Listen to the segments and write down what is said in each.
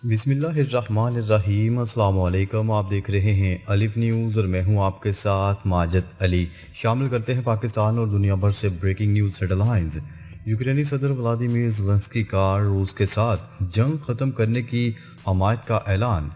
बिस्मिल्लाहिर्रहमानिर्रहीम। अस्सलाम वालेकुम। आप देख रहे हैं अलिफ न्यूज़ और मैं हूं आपके साथ माजिद अली। शामिल करते हैं पाकिस्तान और दुनिया भर से ब्रेकिंग न्यूज़ हेडलाइंस। यूक्रेनी सदर व्लादिमीर ज़ेलेंस्की का रूस के साथ जंग ख़त्म करने की हमायत का ऐलान।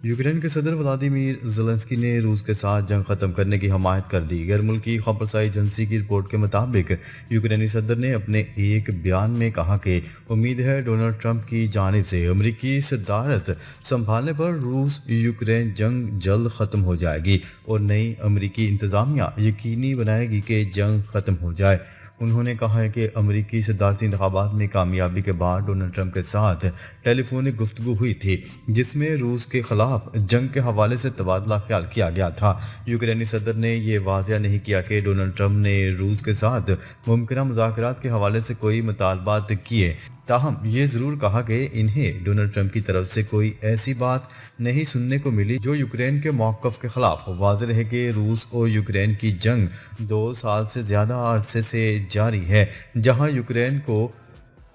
यूक्रेन के सदर व्लादिमीर ज़ेलेंस्की ने रूस के साथ जंग ख़त्म करने की हमायत कर दी। गैर मुल्की खबरसाई एजेंसी की रिपोर्ट के मुताबिक यूक्रेनी सदर ने अपने एक बयान में कहा कि उम्मीद है डोनाल्ड ट्रंप की जानिब से अमरीकी सदारत संभालने पर रूस यूक्रेन जंग जल्द ख़त्म हो जाएगी और नई अमरीकी इंतज़ामिया यकीनी बनाएगी कि जंग ख़त्म हो जाए। उन्होंने कहा है कि अमरीकी सदारती इंतखाबात में कामयाबी के बाद डोनाल्ड ट्रंप के साथ टेलीफोनिक गुफ्तगू हुई थी जिसमें रूस के खिलाफ जंग के हवाले से तबादला ख्याल किया गया था। यूक्रेनी सदर ने यह वाज़िया नहीं किया कि डोनाल्ड ट्रंप ने रूस के साथ मुमकिन मुज़ाकरात के हवाले से कोई मुतालबात किए। ताहम ये ज़रूर कहा कि इन्हें डोनाल्ड ट्रंप की तरफ से कोई ऐसी बात नहीं सुनने को मिली जो यूक्रेन के मौक़िफ़ के ख़िलाफ़। वाज़ेह है कि रूस और यूक्रेन की जंग 2 साल से ज़्यादा अरसे से जारी है, जहां यूक्रेन को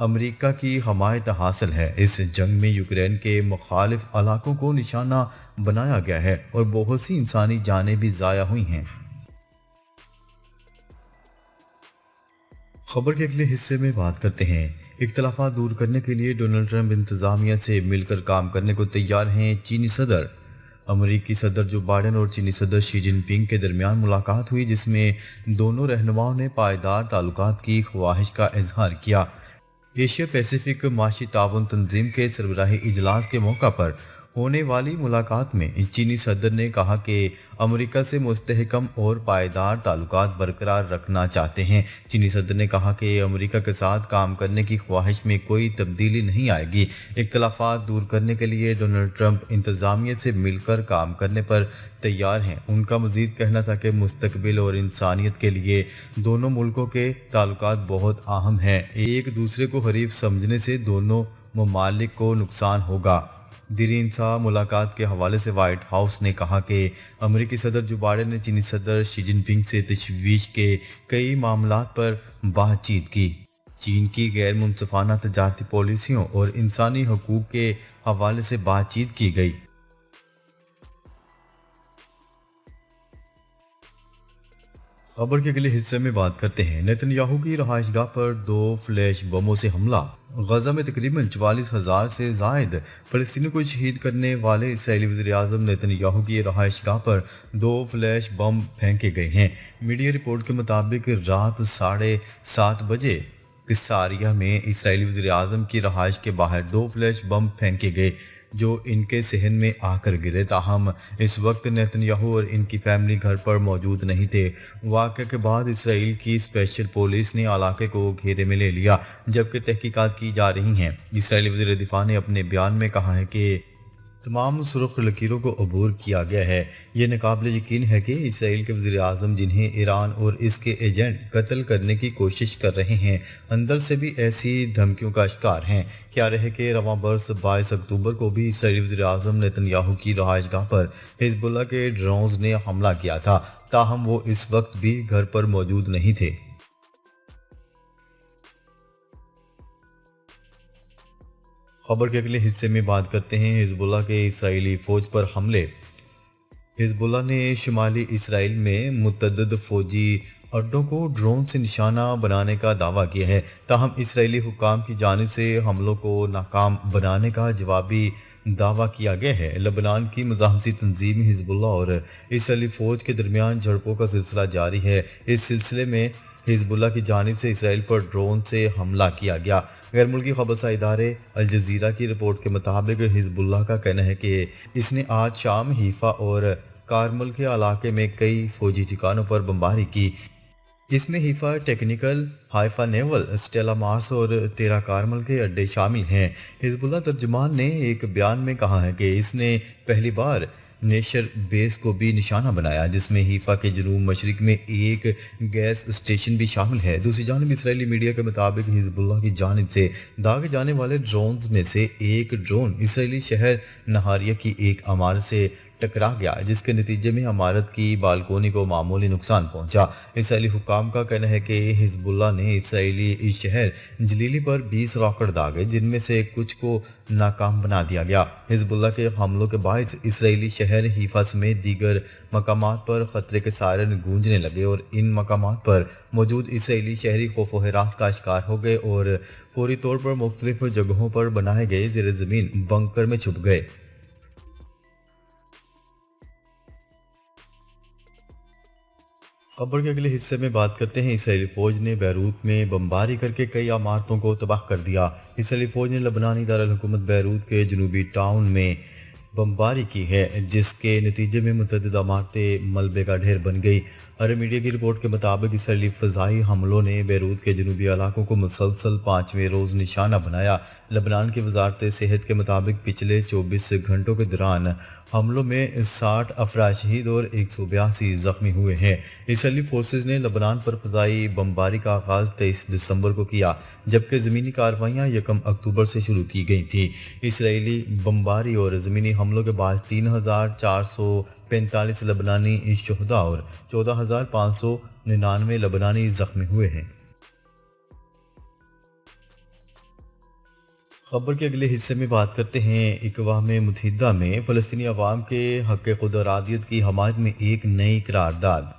अमेरिका की हमायत हासिल है। इस जंग में यूक्रेन के मुखालिफ इलाकों को निशाना बनाया गया है और बहुत सी इंसानी जानें भी ज़ाया हुई हैं। खबर के अगले हिस्से में बात करते हैं। इख्तलाफात दूर करने के लिए डोनाल्ड ट्रंप इंतज़ामिया से मिलकर काम करने को तैयार हैं। चीनी सदर अमरीकी सदर जो बाइडेन और चीनी सदर शी जिनपिंग के दरमियान मुलाकात हुई जिसमें दोनों रहनुमाओं ने पायदार ताल्लुकात की ख्वाहिश का इजहार किया। एशिया पैसिफिक माशी ताउन तंजीम के सरबराही इजलास के मौका पर होने वाली मुलाकात में चीनी सदर ने कहा कि अमेरिका से मुस्तहकम और पायदार ताल्लुकात बरकरार रखना चाहते हैं। चीनी सदर ने कहा कि अमेरिका के साथ काम करने की ख्वाहिश में कोई तब्दीली नहीं आएगी। इख्तलाफात दूर करने के लिए डोनाल्ड ट्रंप इंतज़ामिया से मिलकर काम करने पर तैयार हैं। उनका मजीद कहना था कि मुस्तकबिल और इंसानियत के लिए दोनों मुल्कों के ताल्लुकात बहुत अहम हैं। एक दूसरे को हरीफ समझने से दोनों ममालिक को नुकसान होगा। दीरीन सा मुलाकात के हवाले से वाइट हाउस ने कहा कि अमेरिकी सदर जो बाइडेन ने चीनी सदर शी जिनपिंग से तशवीश के कई मामलात पर बातचीत की। चीन की गैर मुनसिफाना तजारती पॉलिसियों और इंसानी हकूक़ के हवाले से बातचीत की गई। खबर के अगले हिस्से में बात करते हैं। नेतन्याहू की रहायशगाह पर 2 फ्लैश बमों से हमला। गजा में तकरीबन 44,000 से जायद फलस्तीनी को शहीद करने वाले इसराइली वज़ीर-ए-आज़म नेतन्याहू की रहायशगाह पर 2 फ्लैश बम फेंके गए हैं। मीडिया रिपोर्ट के मुताबिक रात 7:30 बजे किसारिया में इसराइली वज़ीर-ए-आज़म की रहायश के बाहर 2 फ्लैश बम फेंके गए जो इनके सहन में आकर गिरे। ताहम इस वक्त नेतन्याहू और इनकी फैमिली घर पर मौजूद नहीं थे। वाक़े के बाद इसराइल की स्पेशल पुलिस ने इलाके को घेरे में ले लिया जबकि तहकीकात की जा रही हैं। इसराइली वज़ीर दिफा ने अपने बयान में कहा है कि तमाम सुर्ख लकीरों को अबूर किया गया है। ये नाकाबिल यकीन है कि इसराइल के वज़ीर-ए-आज़म जिन्हें ईरान और इसके एजेंट कत्ल करने की कोशिश कर रहे हैं अंदर से भी ऐसी धमकियों का शिकार हैं। क्या रहे कि रवां बरस 22 अक्टूबर को भी इसराइली वज़ीर-ए-आज़म नेतन्याहू की रहायशगाह पर हिजबुल्लाह के ड्रोन्स ने हमला किया था। ताहम वो इस वक्त भी घर पर मौजूद नहीं थे। खबर के अगले हिस्से में बात करते हैं हिजबुल्लाह के इसराइली फ़ौज पर हमले। हिजबुल्लाह ने शुमाली इसराइल में मुतअद्दिद फ़ौजी अड्डों को ड्रोन से निशाना बनाने का दावा किया है। ताहम इसराइली हुक्काम की जानिब से हमलों को नाकाम बनाने का जवाबी दावा किया गया है। लबनान की मज़ाहमती तंजीम हिजबुल्लाह और इसराइली फ़ौज के दरमियान झड़पों का सिलसिला जारी है। इस सिलसिले में हिजबुल्लाह की जानिब से इसराइल पर ड्रोन से हमला किया गया। गैर मुल्की खबरसार इदारे अल जज़ीरा की रिपोर्ट के मुताबिक हिजबुल्लाह का कहना है कि इसने आज शाम हीफा और कारमल के इलाके में कई फौजी ठिकानों पर बमबारी की। इसमें Haifa technical, Haifa naval, Stella Maris और तेरा कारमल के अड्डे शामिल हैं। हिजबुल्लाह तर्जुमान ने एक बयान में कहा है कि इसने पहली बार नेशर बेस को भी निशाना बनाया जिसमें हीफा के जनूब मशरिक में एक गैस स्टेशन भी शामिल है। दूसरी जानब इसराइली मीडिया के मुताबिक हिजबुल्लाह की जानिब से दागे जाने वाले ड्रोन्स में से एक ड्रोन इसराइली शहर नहारिया की एक इमारत से टकरा गया, जिसके नतीजे में इमारत की बालकोनी को मामूली नुकसान पहुंचा। इसराइली हुक्काम का कहना है कि हिजबुल्लाह ने इसराइली शहर जलीली पर 20 रॉकेट दागे, जिनमें से कुछ को नाकाम बना दिया गया। हिजबुल्लाह के हमलों के बायस इसराइली शहर हीफा समेत दीगर मकामात पर खतरे के सायरन गूंजने लगे और इन मकामात पर मौजूद इसराइली शहरी खौफ व हिरास का शिकार हो गए और फौरी तौर पर मुख्तलिफ जगहों पर बनाए गए ज़ेर ज़मीन बंकर में छुप गए। खबर के अगले हिस्से में बात करते हैं। इसराइली फौज ने बैरूत में बमबारी करके कई इमारतों को तबाह कर दिया। इसराइली फौज ने लबनानी दारुल हुकूमत बैरूत के जनूबी टाउन में बमबारी की है, जिसके नतीजे में मुतअद्दिद इमारतें मलबे का ढेर बन गई। अरब मीडिया की रिपोर्ट के मुताबिक इसराइली फ़ज़ाई हमलों ने बैरूत के जनूबी इलाकों को मुसलसल 5वें रोज़ निशाना बनाया। लबनान की वजारत सेहत के मुताबिक पिछले 24 घंटों के दौरान हमलों में 60 अफराद शहीद और 182 ज़ख्मी हुए हैं। इसराइली फोर्सेज ने लबनान पर फ़ज़ाई बमबारी का आगाज़ 23 दिसंबर को किया, जबकि ज़मीनी कार्रवाइयाँ 1 अक्टूबर से शुरू की गई थी। इसराइली बमबारी और ज़मीनी हमलों के बाद 3445 लबनानी शहदा और 14,599 लबनानी ज़ख्मी हुए हैं। खबर के अगले हिस्से में बात करते हैं। अक़वाम मुत्तहिदा में फ़लस्तीनी अवाम के हक़ खुद इरादियत की हमायत में एक नई करारदाद।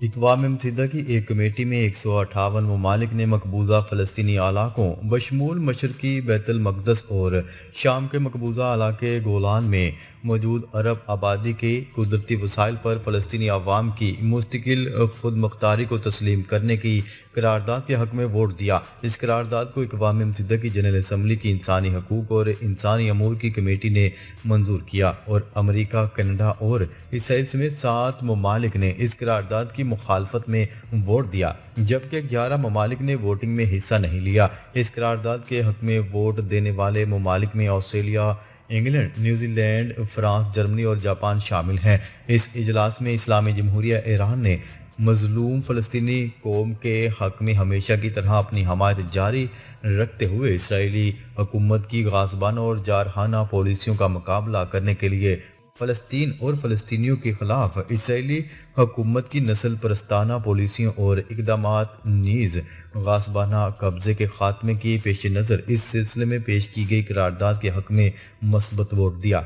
अक़वाम मुत्तहिदा की एक कमेटी में 158 ममालिक ने मकबूजा फ़लस्तीनी इलाकों बशमूल मशरक़ी बैतुल मक़दस और शाम के मकबूजा इलाके गोलान में मौजूद अरब आबादी के कुदरती वसाइल पर फ़लस्तीनी अवाम की मुस्तकिल खुद मुख्तारी को तस्लीम करने की करारदाद के हक़ में वोट दिया। इस करारदाद को अक़वाम मुत्तहिदा की जनरल असम्बली की इंसानी हकूक़ और इंसानी अमूर की कमेटी ने मंजूर किया और अमरीका, कनाडा और इसराइल समेत 7 ममालिक ने इस करारदाद की मुखालफत में वोट दिया, जबकि 11 ममालिक ने वोटिंग में हिस्सा नहीं लिया। इस करारदाद के हक़ में वोट देने वाले ममालिक में Australia, England, New Zealand, France, Germany और जापान शामिल हैं। इस इजलास में इस्लामी जमहूरिया ईरान ने मजलूम फ़लस्तीनी कौम के हक़ में हमेशा की तरह अपनी हमायत जारी रखते हुए इसराइली हुकूमत की गाज़बाना और जारहाना पॉलिसियों का मुकाबला करने के लिए फ़लस्तीन और फ़लस्तीनियों के ख़िलाफ़ इसराइली हुकूमत की नस्ल परस्ताना पॉलिसियों और इक़दामात नीज़ गाज़बाना कब्ज़े के ख़ात्मे के पेश नज़र इस सिलसिले में पेश की गई करारदाद के हक़ में मस्बत वोट दिया।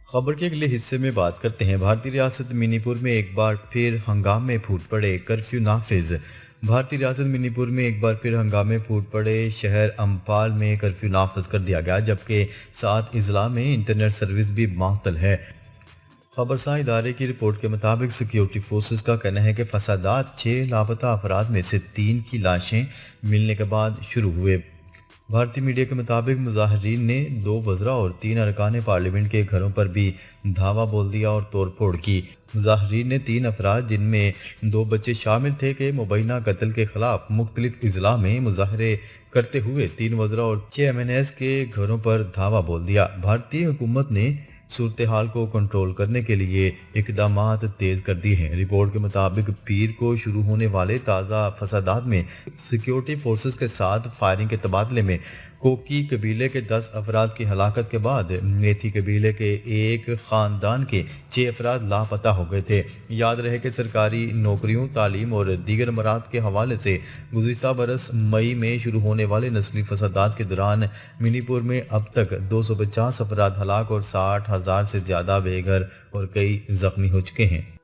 खबर के अगले हिस्से में बात करते हैं। भारतीय रियासत मणिपुर में एक बार फिर हंगामे फूट पड़े, कर्फ्यू नाफिज। भारतीय रियासत मणिपुर में एक बार फिर हंगामे फूट पड़े। शहर अम्फाल में कर्फ्यू नाफिज कर दिया गया, जबकि 7 अजला में इंटरनेट सर्विस भी मअतल है। खबरसां इदारे की रिपोर्ट के मुताबिक सिक्योरिटी फोर्सेस का कहना है कि फसादात 6 लापता अफराद में से 3 की लाशें मिलने के बाद शुरू हुए। भारतीय मीडिया के मुताबिक मुजाहिरीन ने 2 वज़रा और 3 अरकान पार्लियामेंट के घरों पर भी धावा बोल दिया और तोड़ फोड़ की। मुजाहिरीन ने 3 अफराद, जिनमें 2 बच्चे शामिल थे, के मुबैना कत्ल के खिलाफ मुख्तलिफ अजला में मुजाहरे करते हुए 3 वज़रा और 6 MNAs के घरों पर धावा बोल दिया। भारतीय हुकूमत ने सूरत हाल को कंट्रोल करने के लिए इकदामात तेज़ कर दिए हैं। रिपोर्ट के मुताबिक पीर को शुरू होने वाले ताज़ा फसादात में सिक्योरिटी फोर्सेस के साथ फायरिंग के तबादले में कोकी कबीले के 10 अफराद की हलाकत के बाद मेथी कबीले के एक ख़ानदान के 6 अफराद लापता हो गए थे। याद रहे कि सरकारी नौकरियों, तालीम और दीगर मराद के हवाले से गुज़िश्ता बरस मई में शुरू होने वाले नस्ली फसादात के दौरान मणिपुर में अब तक 250 अफराद हलाक और 60,000 से ज़्यादा बेघर और कई ज़ख्मी हो चुके हैं।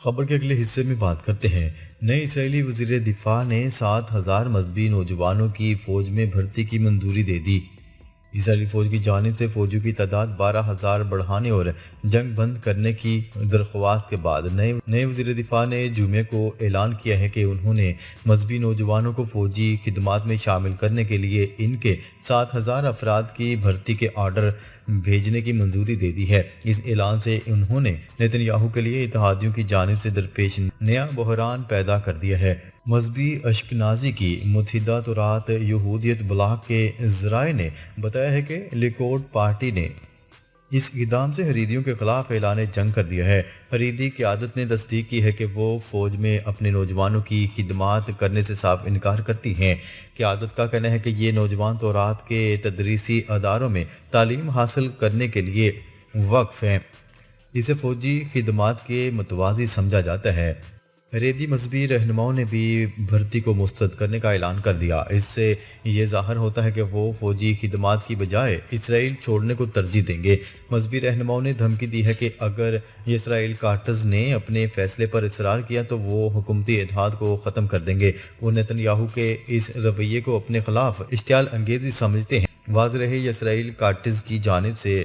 खबर के अगले हिस्से में बात करते हैं। नए इसराइली वज़ीर दिफा ने 7,000 मजहबी नौजवानों की फ़ौज में भर्ती की मंजूरी दे दी। इसराइली फ़ौज की जानिब से फ़ौजियों की तादाद 12,000 बढ़ाने और जंग बंद करने की दरख्वास्त के बाद नए वज़ीर दिफा ने जुमे को ऐलान किया है कि उन्होंने मजहबी नौजवानों को फ़ौजी खिदमात में शामिल करने के लिए इनके 7,000 अफराद की भर्ती के आर्डर भेजने की मंजूरी दे दी है। इस ऐलान से उन्होंने नेतन्याहू के लिए इत्तेहादियों की जानिब से दरपेश नया बहरान पैदा कर दिया है। मजहबी अशकनाजी की मुत्तहिदा तुरात यहूदियत ब्लॉक के ज़राए ने बताया है कि लिकुड पार्टी ने اس اقدام سے حریدیوں کے خلاف اعلان جنگ کر دیا ہے۔ حریدی قیادت نے تصدیق کی ہے کہ وہ فوج میں اپنے نوجوانوں کی خدمات کرنے سے صاف انکار کرتی ہیں۔ قیادت کا کہنا ہے کہ یہ نوجوان تورات کے تدریسی اداروں میں تعلیم حاصل کرنے کے لیے وقف ہیں۔ اسے فوجی خدمات کے متوازی سمجھا جاتا ہے۔ حریدی مذہبی رہنماؤں نے بھی بھرتی کو مسترد کرنے کا اعلان کر دیا۔ اس سے یہ ظاہر ہوتا ہے کہ وہ فوجی خدمات کی بجائے اسرائیل چھوڑنے کو ترجیح دیں گے۔ مذہبی رہنماؤں نے دھمکی دی ہے کہ اگر اسرائیل کارٹز نے اپنے فیصلے پر اصرار کیا تو وہ حکومتی اتحاد کو ختم کر دیں گے۔ وہ نیتن یاہو کے اس رویے کو اپنے خلاف اشتعال انگیزی سمجھتے ہیں۔ واضح رہے اسرائیل کارٹز کی جانب سے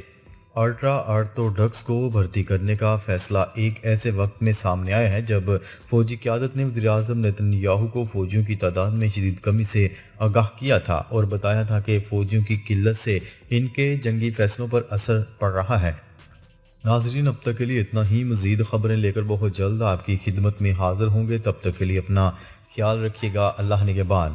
الٹرا آرتھوڈکس کو بھرتی کرنے کا فیصلہ ایک ایسے وقت میں سامنے آیا ہے جب فوجی قیادت نے وزیراعظم نیتن یاہو کو فوجیوں کی تعداد میں شدید کمی سے آگاہ کیا تھا اور بتایا تھا کہ فوجیوں کی قلت سے ان کے جنگی فیصلوں پر اثر پڑ رہا ہے۔ ناظرین، اب تک کے لیے اتنا ہی۔ مزید خبریں لے کر بہت جلد آپ کی خدمت میں حاضر ہوں گے۔ تب تک کے لیے اپنا خیال رکھیے گا۔ اللہ نگہبان۔